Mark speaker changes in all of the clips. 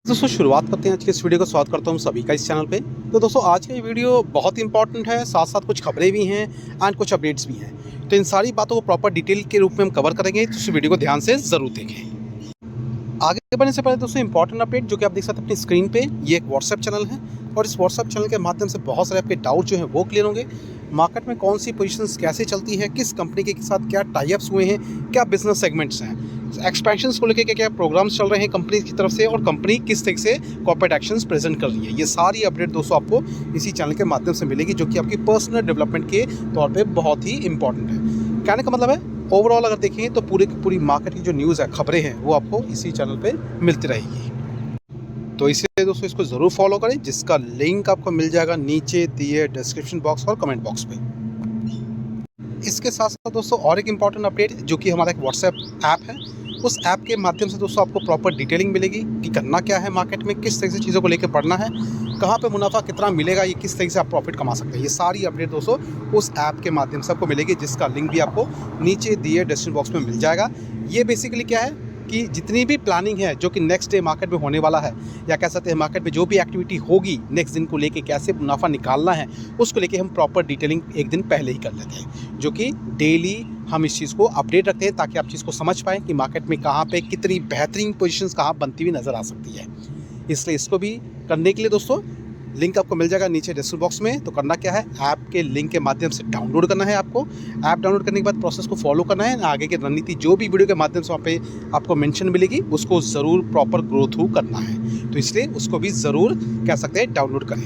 Speaker 1: दोस्तों शुरुआत करते हैं आज के इस वीडियो को। स्वागत करता हूं सभी का इस चैनल पे। तो दोस्तों आज का ये वीडियो बहुत इंपॉर्टेंट है, साथ साथ कुछ खबरें भी हैं एंड कुछ अपडेट्स भी हैं। तो इन सारी बातों को प्रॉपर डिटेल के रूप में हम कवर करेंगे, तो इस वीडियो को ध्यान से ज़रूर देखें। आगे बढ़ने से पहले दोस्तों इंपॉर्टेंट अपडेट जो कि आप देख सकते हैं अपनी स्क्रीन पे, ये एक व्हाट्सएप चैनल है और इस व्हाट्सएप चैनल के माध्यम से बहुत सारे आपके डाउट जो हैं वो क्लियर होंगे। मार्केट में कौन सी पोजीशंस कैसे चलती है, किस कंपनी के साथ क्या टाई अप्स हुए हैं, क्या बिजनेस सेगमेंट्स हैं, एक्सपेंशंस को लेकर क्या क्या प्रोग्राम्स चल रहे हैं कंपनी की तरफ से और कंपनी किस तरीके से कॉर्पोरेट एक्शंस प्रेजेंट कर रही है। ये सारी अपडेट दोस्तों आपको इसी चैनल के माध्यम से मिलेगी, जो कि आपकी पर्सनल डेवलपमेंट के तौर पे बहुत ही इंपॉर्टेंट है। कहने का मतलब है ओवरऑल अगर देखें तो पूरी मार्केट की जो न्यूज़ है, खबरें हैं, वो आपको इसी चैनल पे मिलती रहेगी। तो इसलिए दोस्तों इसको ज़रूर फॉलो करें, जिसका लिंक आपको मिल जाएगा नीचे दिए डिस्क्रिप्शन बॉक्स और कमेंट बॉक्स पे। इसके साथ साथ दोस्तों और एक इम्पॉर्टेंट अपडेट जो कि हमारा एक व्हाट्सएप ऐप है, उस ऐप के माध्यम से दोस्तों आपको प्रॉपर डिटेलिंग मिलेगी कि करना क्या है मार्केट में, किस तरह से चीज़ों को लेकर पढ़ना है, कहाँ पे मुनाफा कितना मिलेगा, ये किस तरह से आप प्रॉफिट कमा सकते हैं। ये सारी अपडेट दोस्तों उस ऐप के माध्यम से आपको मिलेगी, जिसका लिंक भी आपको नीचे दिए डिस्क्रिप्शन बॉक्स में मिल जाएगा। ये बेसिकली क्या है कि जितनी भी प्लानिंग है जो कि नेक्स्ट डे मार्केट में होने वाला है, या कह सकते हैं मार्केट में जो भी एक्टिविटी होगी नेक्स्ट दिन को लेके, कैसे मुनाफा निकालना है, उसको लेके हम प्रॉपर डिटेलिंग एक दिन पहले ही कर लेते हैं, जो कि डेली हम इस चीज़ को अपडेट रखते हैं ताकि आप चीज़ को समझ पाएँ कि मार्केट में कहाँ पे कितनी बेहतरीन पोजीशंस कहाँ बनती हुई नज़र आ सकती है। इसलिए इसको भी करने के लिए दोस्तों लिंक आपको मिल जाएगा नीचे डिस्क्रिप्शन बॉक्स में। तो करना क्या है, ऐप के लिंक के माध्यम से डाउनलोड करना है आपको। ऐप डाउनलोड करने के बाद प्रोसेस को फॉलो करना है, आगे की रणनीति जो भी वीडियो के माध्यम से वहाँ पे आपको मेंशन मिलेगी उसको ज़रूर प्रॉपर ग्रो थ्रू करना है। तो इसलिए उसको भी ज़रूर कह सकते हैं डाउनलोड करें।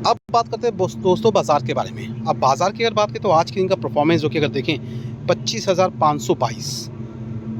Speaker 1: अब बात करते हैं दोस्तों बाज़ार के बारे में। अब बाज़ार की अगर बात करें तो आज के दिन का परफॉर्मेंस जो कि अगर देखें 25,522,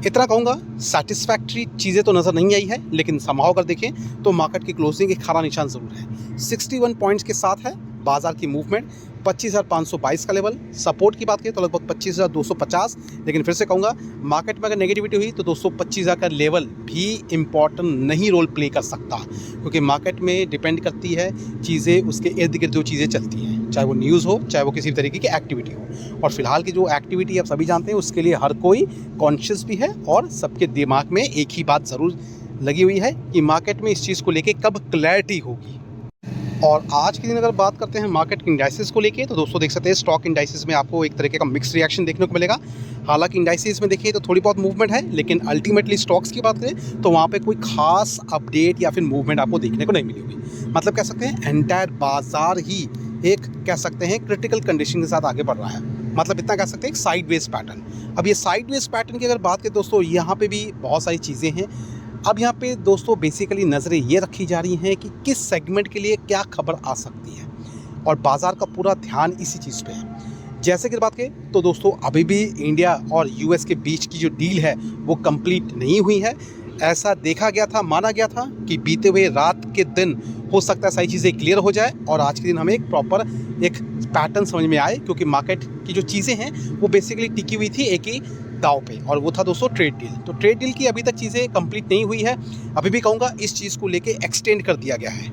Speaker 1: इतना कहूँगा सेटिस्फैक्ट्री चीज़ें तो नज़र नहीं आई है, लेकिन समहाउ अगर देखें तो मार्केट की क्लोजिंग एक खरा निशान ज़रूर है। 61 पॉइंट्स के साथ है बाजार की मूवमेंट। 25,522 का लेवल। सपोर्ट की बात करें तो लगभग 25,250, लेकिन फिर से कहूँगा मार्केट में अगर नेगेटिविटी हुई तो दोस्तों 25,000 का लेवल भी इम्पॉर्टेंट नहीं रोल प्ले कर सकता, क्योंकि मार्केट में डिपेंड करती है चीज़ें, उसके इर्द गिर्द जो चीज़ें चलती हैं, चाहे वो न्यूज़ हो, चाहे वो किसी भी तरीके की एक्टिविटी हो। और फिलहाल की जो एक्टिविटी आप सभी जानते हैं उसके लिए हर कोई कॉन्शियस भी है और सबके दिमाग में एक ही बात ज़रूर लगी हुई है कि मार्केट में इस चीज़ को लेके कब क्लैरिटी होगी। और आज के दिन अगर बात करते हैं मार्केट इंडाइसेस को लेके, तो दोस्तों देख सकते हैं स्टॉक इंडाइसेस में आपको एक तरीके का मिक्स रिएक्शन देखने को मिलेगा। हालांकि इंडाइसेस में देखिए तो थोड़ी बहुत मूवमेंट है, लेकिन अल्टीमेटली स्टॉक्स की बात करें तो वहाँ पे कोई खास अपडेट या फिर मूवमेंट आपको देखने को नहीं मिली होगी। मतलब कह सकते हैं एंटायर बाजार ही एक कह सकते हैं क्रिटिकल कंडीशन के साथ आगे बढ़ रहा है। मतलब इतना कह सकते हैं एक साइडवेज पैटर्न। अब ये साइडवेज पैटर्न की अगर बात करें दोस्तों, यहाँ पे भी बहुत सारी चीज़ें हैं। अब यहाँ पे दोस्तों बेसिकली नज़रें ये रखी जा रही हैं कि किस सेगमेंट के लिए क्या खबर आ सकती है, और बाज़ार का पूरा ध्यान इसी चीज़ पे है। जैसे कि बात करें तो दोस्तों अभी भी इंडिया और यूएस के बीच की जो डील है वो कंप्लीट नहीं हुई है। ऐसा देखा गया था, माना गया था कि बीते हुए रात के दिन हो सकता है सारी चीज़ें क्लियर हो जाए और आज के दिन हमें एक प्रॉपर एक पैटर्न समझ में आए, क्योंकि मार्केट की जो चीज़ें हैं वो बेसिकली टिकी हुई थी एक ही दाव पे, और वो था दोस्तों ट्रेड डील। तो ट्रेड डील की अभी तक चीज़ें कंप्लीट नहीं हुई है, अभी भी कहूँगा इस चीज़ को लेके एक्सटेंड कर दिया गया है।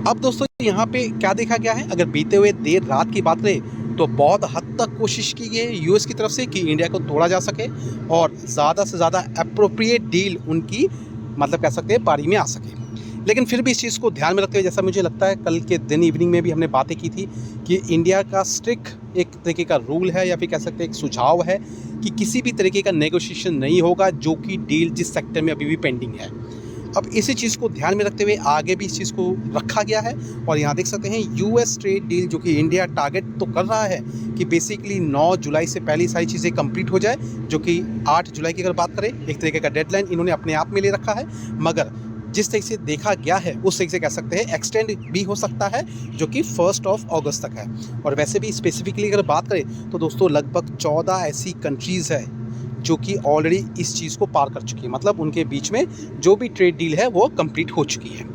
Speaker 1: अब दोस्तों यहाँ पे क्या देखा गया है, अगर बीते हुए देर रात की बात करें तो बहुत हद तक कोशिश की गई है यूएस की तरफ से कि इंडिया को तोड़ा जा सके और ज़्यादा से ज़्यादा अप्रोप्रिएट डील उनकी मतलब कह सकते हैं पारी में आ सके। लेकिन फिर भी इस चीज़ को ध्यान में रखते हुए, जैसा मुझे लगता है कल के दिन इवनिंग में भी हमने बातें की थी कि इंडिया का स्ट्रिक्ट एक तरीके का रूल है या फिर कह सकते हैं एक सुझाव है कि किसी भी तरीके का नेगोशिएशन नहीं होगा जो कि डील जिस सेक्टर में अभी भी पेंडिंग है। अब इसी चीज़ को ध्यान में रखते हुए आगे भी इस चीज़ को रखा गया है, और यहाँ देख सकते हैं यूएस ट्रेड डील जो कि इंडिया टारगेट तो कर रहा है कि बेसिकली 9 जुलाई से पहले सारी चीज़ें कंप्लीट हो जाए, जो कि 8 जुलाई की अगर बात करें एक तरीके का डेडलाइन इन्होंने अपने आप में ले रखा है। मगर जिस तरीके से देखा गया है उस तरीके से कह सकते हैं एक्सटेंड भी हो सकता है, जो कि 1 अगस्त तक है। और वैसे भी स्पेसिफिकली अगर बात करें तो दोस्तों लगभग 14 ऐसी कंट्रीज़ है जो कि ऑलरेडी इस चीज़ को पार कर चुकी है, मतलब उनके बीच में जो भी ट्रेड डील है वो कंप्लीट हो चुकी है।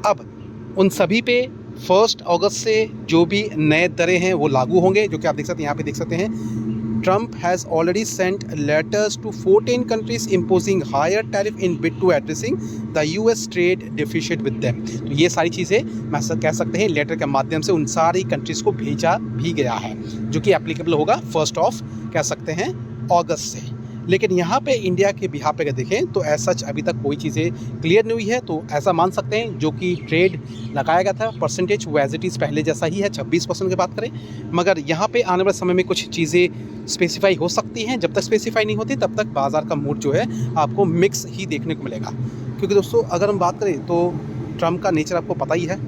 Speaker 1: अब उन सभी पे 1 अगस्त से जो भी नए दरें हैं वो लागू होंगे, जो कि आप देख सकते हैं, यहाँ पे देख सकते हैं Trump has already sent letters to 14 countries imposing higher tariff in bid to addressing the US trade deficit with them। तो ये सारी चीज़ें मैं कह सकते हैं लेटर के माध्यम से उन सारी कंट्रीज़ को भेजा भी गया है, जो कि एप्लीकेबल होगा 1 कह सकते हैं अगस्त से। लेकिन यहाँ पे इंडिया के बिहार पे अगर देखें तो ऐसा अभी तक कोई चीज़ें क्लियर नहीं हुई है। तो ऐसा मान सकते हैं जो कि ट्रेड लगाया गया था परसेंटेज वो एज इट इज़ पहले जैसा ही है 26% की बात करें, मगर यहाँ पे आने वाले समय में कुछ चीज़ें स्पेसिफाई हो सकती हैं। जब तक स्पेसिफाई नहीं होती तब तक बाज़ार का मूड जो है आपको मिक्स ही देखने को मिलेगा। क्योंकि दोस्तों अगर हम बात करें तो ट्रम्प का नेचर आपको पता ही है,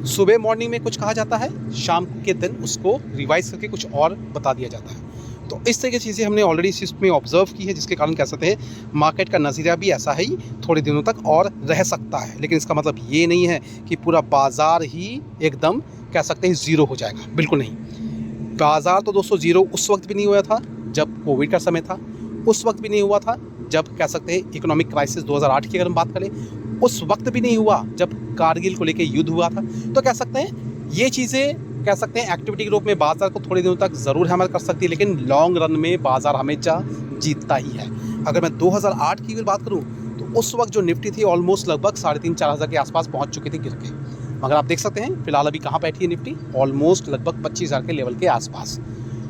Speaker 1: सुबह मॉर्निंग में कुछ कहा जाता है, शाम के दिन उसको रिवाइज करके कुछ और बता दिया जाता है। तो इस तरह की चीज़ें हमने ऑलरेडी इस में ऑब्जर्व की है, जिसके कारण कह सकते हैं मार्केट का नज़रिया भी ऐसा ही थोड़े दिनों तक और रह सकता है। लेकिन इसका मतलब ये नहीं है कि पूरा बाज़ार ही एकदम कह सकते हैं ज़ीरो हो जाएगा, बिल्कुल नहीं। बाज़ार तो दोस्तों ज़ीरो उस वक्त भी नहीं हुआ था जब कोविड का समय था, उस वक्त भी नहीं हुआ था जब कह सकते हैं इकोनॉमिक क्राइसिस 2008 की अगर हम बात करें, उस वक्त भी नहीं हुआ जब कारगिल को लेकर युद्ध हुआ था। तो कह सकते हैं ये चीज़ें कह सकते हैं एक्टिविटी के रूप में बाजार को थोड़े दिनों तक ज़रूर हैमर कर सकती है, लेकिन लॉन्ग रन में बाजार हमेशा जीतता ही है। अगर मैं 2008 की बात करूं तो उस वक्त जो निफ्टी थी ऑलमोस्ट लगभग 3,500-4 हज़ार के आसपास पहुंच चुकी थी गिर के, मगर आप देख सकते हैं फिलहाल अभी कहाँ बैठी है निफ्टी, ऑलमोस्ट लगभग 25,000 के लेवल के आसपास।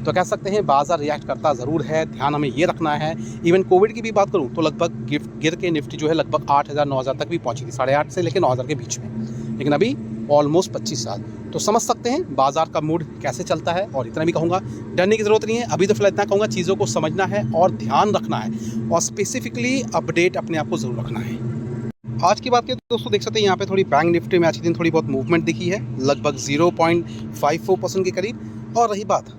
Speaker 1: तो कह सकते हैं बाजार रिएक्ट करता ज़रूर है, ध्यान हमें ये रखना है। इवन कोविड की भी बात करूँ तो लगभग गिर के निफ्टी जो है लगभग 8,000-9,000 तक भी पहुँची थी, 8,500 से लेकर 9,000 के बीच में, लेकिन अभी ऑलमोस्ट 25,000। तो समझ सकते हैं बाजार का मूड कैसे चलता है। और इतना भी कहूँगा डरने की ज़रूरत नहीं है, अभी तो फिलहाल इतना कहूँगा चीज़ों को समझना है और ध्यान रखना है और स्पेसिफिकली अपडेट अपने आप को ज़रूर रखना है। आज की बात करें तो दोस्तों देख सकते हैं यहाँ पे थोड़ी बैंक निफ्टी में आज के दिन थोड़ी बहुत मूवमेंट दिखी है, लगभग 0.54% के करीब। और रही बात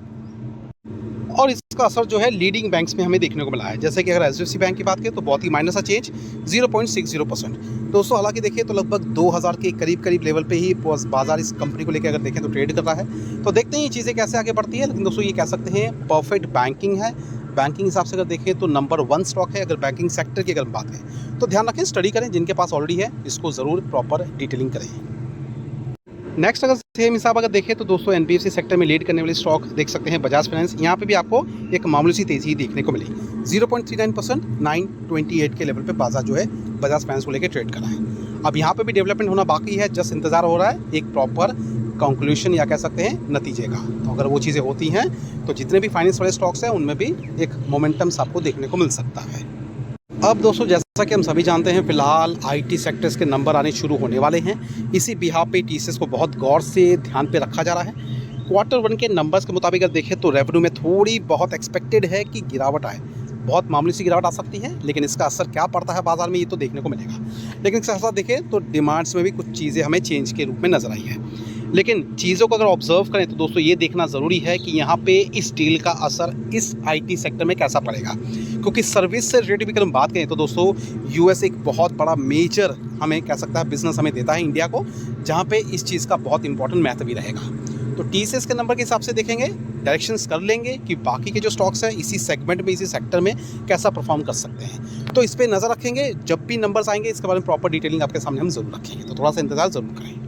Speaker 1: और इसका असर जो है लीडिंग बैंक्स में हमें देखने को मिला है, जैसे कि अगर एचडीएफसी बैंक की बात करें तो बहुत ही माइनस चेंज 0.60%। दोस्तों हालांकि देखिए तो लगभग 2000 के करीब लेवल पे ही बाजार इस कंपनी को लेकर अगर देखें तो ट्रेड कर रहा है। तो देखते हैं ये चीज़ें कैसे आगे बढ़ती है। लेकिन दोस्तों ये कह सकते हैं परफेक्ट बैंकिंग है, बैंकिंग हिसाब से अगर देखें तो नंबर 1 स्टॉक है। अगर बैंकिंग सेक्टर की अगर हम बात करें तो ध्यान रखें, स्टडी करें, जिनके पास ऑलरेडी है इसको ज़रूर प्रॉपर डिटेलिंग करें। नेक्स्ट अगर सेम हिसाब अगर देखें तो दोस्तों एनबीएफसी सेक्टर में लीड करने वाले स्टॉक देख सकते हैं बजाज फाइनेंस। यहाँ पे भी आपको एक मामूली सी तेज़ी देखने को मिली, 0.39%, 928 के लेवल पे बाजार जो है बजाज फाइनेंस को लेकर ट्रेड कर रहा है। अब यहाँ पे भी डेवलपमेंट होना बाकी है, जस्ट इंतजार हो रहा है एक प्रॉपर कंक्लूजन या कह सकते हैं नतीजे का। तो अगर वो चीज़ें होती हैं तो जितने भी फाइनेंस वाले स्टॉक्स हैं उनमें भी एक मोमेंटम्स आपको देखने को मिल सकता है। अब दोस्तों जैसा कि हम सभी जानते हैं फिलहाल आईटी सेक्टर्स के नंबर आने शुरू होने वाले हैं। इसी बिहार पे टीसीएस को बहुत गौर से ध्यान पे रखा जा रहा है। Q1 के नंबर्स के मुताबिक अगर देखें तो रेवेन्यू में थोड़ी बहुत एक्सपेक्टेड है कि गिरावट आए, बहुत मामूली सी गिरावट आ सकती है, लेकिन इसका असर क्या पड़ता है बाजार में ये तो देखने को मिलेगा। लेकिन इसके साथ देखें तो डिमांड्स में भी कुछ चीज़ें हमें चेंज के रूप में नजर आई है। लेकिन चीज़ों को अगर ऑब्जर्व करें तो दोस्तों ये देखना ज़रूरी है कि यहाँ पे इस डील का असर इस आईटी सेक्टर में कैसा पड़ेगा, क्योंकि सर्विस से रिलेटेड भी अगर हम बात करें तो दोस्तों यूएस एक बहुत बड़ा मेजर हमें कह सकता है बिजनेस हमें देता है इंडिया को, जहाँ पे इस चीज़ का बहुत इंपॉर्टेंट महत्व भी रहेगा। तो टीसीएस के नंबर के हिसाब से देखेंगे, डायरेक्शंस कर लेंगे कि बाकी के जो स्टॉक्स हैं इसी सेगमेंट में इसी सेक्टर में कैसा परफॉर्म कर सकते हैं। तो इस पर नज़र रखेंगे, जब भी नंबर्स आएंगे इसके बारे में प्रॉपर डिटेलिंग आपके सामने हम जरूर रखेंगे, तो थोड़ा सा इंतजार जरूर करें।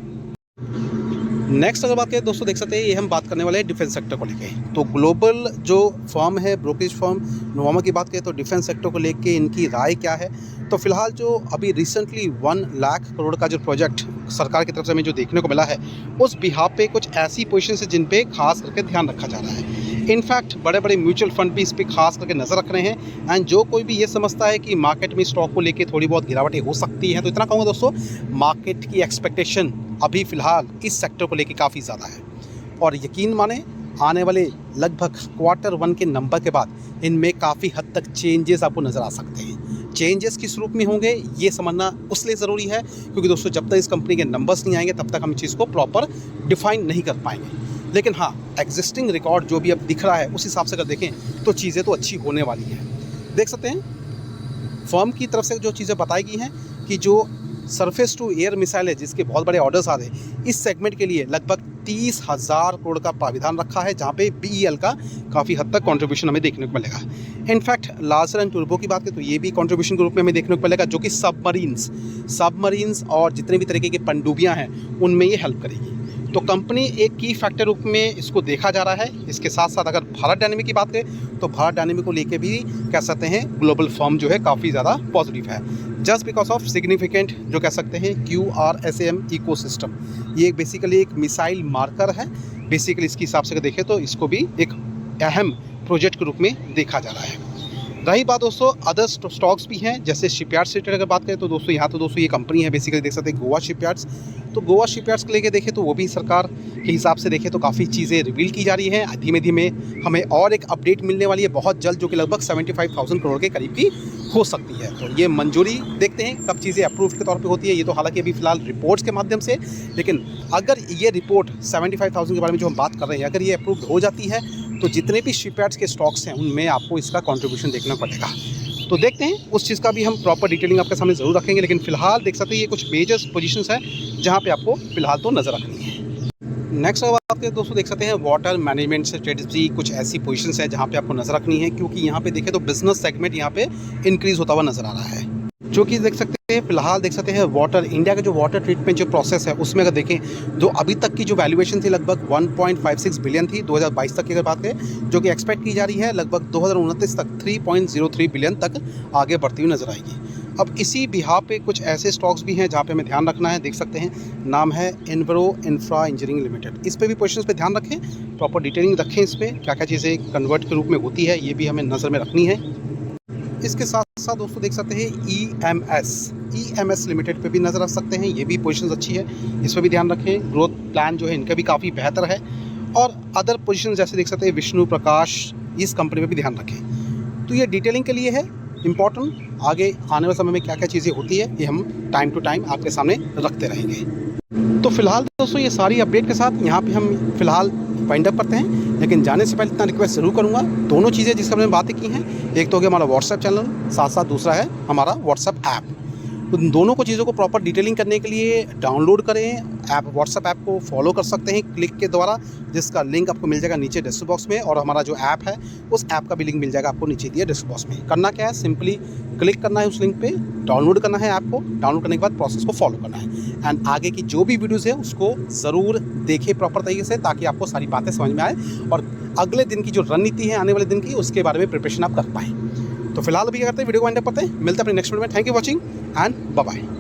Speaker 1: नेक्स्ट अगर बात करें दोस्तों देख सकते हैं ये हम बात करने वाले हैं डिफेंस सेक्टर को लेके। तो ग्लोबल जो फर्म है ब्रोकरेज फर्म नोवामा की बात करें तो डिफेंस सेक्टर को लेके इनकी राय क्या है। तो फिलहाल जो अभी रिसेंटली 1 लाख करोड़ का जो प्रोजेक्ट सरकार की तरफ से हमें जो देखने को मिला है उस बिहार पे कुछ ऐसी पोजीशन है जिन पे खास करके ध्यान रखा जा रहा है। इनफैक्ट बड़े बड़े म्यूचुअल फंड भी इस पर खास करके नज़र रख रहे हैं। एंड जो कोई भी ये समझता है कि मार्केट में स्टॉक को लेके थोड़ी बहुत गिरावटें हो सकती हैं, तो इतना कहूँगा दोस्तों मार्केट की एक्सपेक्टेशन अभी फ़िलहाल इस सेक्टर को लेके काफ़ी ज़्यादा है। और यकीन माने आने वाले लगभग Q1 के नंबर के बाद इनमें काफ़ी हद तक चेंजेस आपको नज़र आ सकते हैं। चेंजेस किस रूप में होंगे ये समझना उसलिए ज़रूरी है क्योंकि दोस्तों जब तक इस कंपनी के नंबर्स नहीं आएंगे तब तक हम इस चीज़ को प्रॉपर डिफाइन नहीं कर पाएंगे। लेकिन हाँ, एग्जिस्टिंग रिकॉर्ड जो भी अब दिख रहा है उस हिसाब से अगर देखें तो चीज़ें तो अच्छी होने वाली हैं। देख सकते हैं फर्म की तरफ से जो चीज़ें बताई गई हैं कि जो सरफेस टू एयर मिसाइल है जिसके बहुत बड़े ऑर्डर्स आ रहे हैं इस सेगमेंट के लिए लगभग 30,000 करोड़ का प्राविधान रखा है, जहाँ पे बीईएल का काफ़ी हद तक कंट्रीब्यूशन हमें देखने को मिलेगा। इनफैक्ट लार्जर एंड टर्बो की बात करें तो ये भी कंट्रीब्यूशन के रूप में हमें देखने को मिलेगा, जो कि सबमरीन्स और जितने भी तरीके की पनडुब्बियाँ हैं उनमें ये हेल्प करेगी। तो कंपनी एक की फैक्टर रूप में इसको देखा जा रहा है। इसके साथ साथ अगर भारत डायनेमिक की बात करें तो भारत डायनेमिक को लेके भी कह सकते हैं ग्लोबल फर्म जो है काफ़ी ज़्यादा पॉजिटिव है, जस्ट बिकॉज ऑफ सिग्निफिकेंट जो कह सकते हैं QRSAM इकोसिस्टम। ये बेसिकली एक मिसाइल मार्कर है। बेसिकली इसके हिसाब से देखें तो इसको भी एक अहम प्रोजेक्ट के रूप में देखा जा रहा है। रही बात दोस्तों अदर स्टॉक्स भी हैं, जैसे शिपयार्ड से अगर बात करें तो दोस्तों यहाँ तो दोस्तों ये कंपनी है बेसिकली देख सकते हैं गोवा शिपयार्ड्स। तो गोवा शिपयार्ड्स को लेके देखें तो वो भी सरकार के हिसाब से देखें तो काफ़ी चीज़ें रिवील की जा रही हैं। धीमे धीमे हमें और एक अपडेट मिलने वाली है बहुत जल्द, जो कि लगभग 75,000 करोड़ के करीब की हो सकती है। तो ये मंजूरी देखते हैं कब चीज़ें अप्रूव के तौर पे होती है। ये तो हालांकि अभी फिलहाल रिपोर्ट्स के माध्यम से, लेकिन अगर ये रिपोर्ट 75,000 के बारे में जो हम बात कर रहे हैं अगर ये अप्रूव हो जाती है तो जितने भी शिपयार्ड्स के स्टॉक्स हैं उनमें आपको इसका कंट्रीब्यूशन देखना पड़ेगा। तो देखते हैं उस चीज़ का भी हम प्रॉपर डिटेलिंग आपके सामने ज़रूर रखेंगे, लेकिन फिलहाल देख सकते हैं ये कुछ मेजर पोजीशंस हैं जहां पे आपको फिलहाल तो नज़र रखनी है। नेक्स्ट अगर बात करें दोस्तों देख सकते हैं वाटर मैनेजमेंट स्ट्रेटजी, कुछ ऐसी पोजीशंस है जहां पे आपको नज़र रखनी है, क्योंकि यहाँ पे देखें तो बिजनेस सेगमेंट यहाँ पे इंक्रीज़ होता हुआ नज़र आ रहा है। जो कि देख सकते हैं फिलहाल देख सकते हैं वाटर इंडिया का जो वाटर ट्रीटमेंट जो प्रोसेस है उसमें अगर देखें जो अभी तक की जो वैल्यूएशन थी लगभग 1.56 बिलियन थी 2022 तक की अगर बात करें, जो कि एक्सपेक्ट की जा रही है लगभग 2029 तक 3.03 बिलियन तक आगे बढ़ती हुई नजर आएगी। अब इसी बिहार पे कुछ ऐसे स्टॉक्स भी हैं जहाँ पे हमें ध्यान रखना है। देख सकते हैं नाम है एनवरो इंफ्रा इंजीनियरिंग लिमिटेड। इस पे भी पोजीशंस पे ध्यान रखें, प्रॉपर डिटेलिंग रखें, इस पर क्या क्या चीज़ें कन्वर्ट के रूप में होती है ये भी हमें नज़र में रखनी है। इसके साथ साथ दोस्तों देख सकते हैं EMS लिमिटेड पे भी नज़र रख सकते हैं, ये भी पोजीशंस अच्छी है, इस पर भी ध्यान रखें। ग्रोथ प्लान जो है इनका भी काफ़ी बेहतर है। और अदर पोजीशन जैसे देख सकते हैं विष्णु प्रकाश, इस कंपनी पे भी ध्यान रखें। तो ये डिटेलिंग के लिए है इम्पॉर्टेंट, आगे आने वाले समय में क्या क्या चीज़ें होती है ये हम टाइम टू टाइम आपके सामने रखते रहेंगे। तो फिलहाल दोस्तों ये सारी अपडेट के साथ यहाँ पे हम फिलहाल वाइंड अप करते हैं, लेकिन जाने से पहले इतना रिक्वेस्ट जरूर करूँगा, दोनों चीज़ें जिसके हमने बातें की हैं, एक तो हो गया हमारा व्हाट्सएप चैनल, साथ साथ दूसरा है हमारा व्हाट्सएप ऐप। तो दोनों को चीज़ों को प्रॉपर डिटेलिंग करने के लिए डाउनलोड करें ऐप, व्हाट्सएप ऐप को फॉलो कर सकते हैं क्लिक के द्वारा, जिसका लिंक आपको मिल जाएगा नीचे डिस्क्रिप्शन बॉक्स में, और हमारा जो ऐप है उस ऐप का भी लिंक मिल जाएगा आपको नीचे दिए डिस्क्रिप्शन बॉक्स में। करना क्या है, सिंपली क्लिक करना है उस लिंक पे, डाउनलोड करना है ऐप को, डाउनलोड करने के बाद प्रोसेस को फॉलो करना है एंड आगे की जो भी वीडियोज़ है उसको ज़रूर देखिए प्रॉपर तरीके से, ताकि आपको सारी बातें समझ में आए और अगले दिन की जो रणनीति है आने वाले दिन की उसके बारे में प्रिपरेशन आप कर पाएँ। तो फिलहाल अभी क्या करते हैं, वीडियो को वाइंड अप करते हैं, मिलते हैं अपने नेक्स्ट वीडियो में। Thank you watching and bye bye.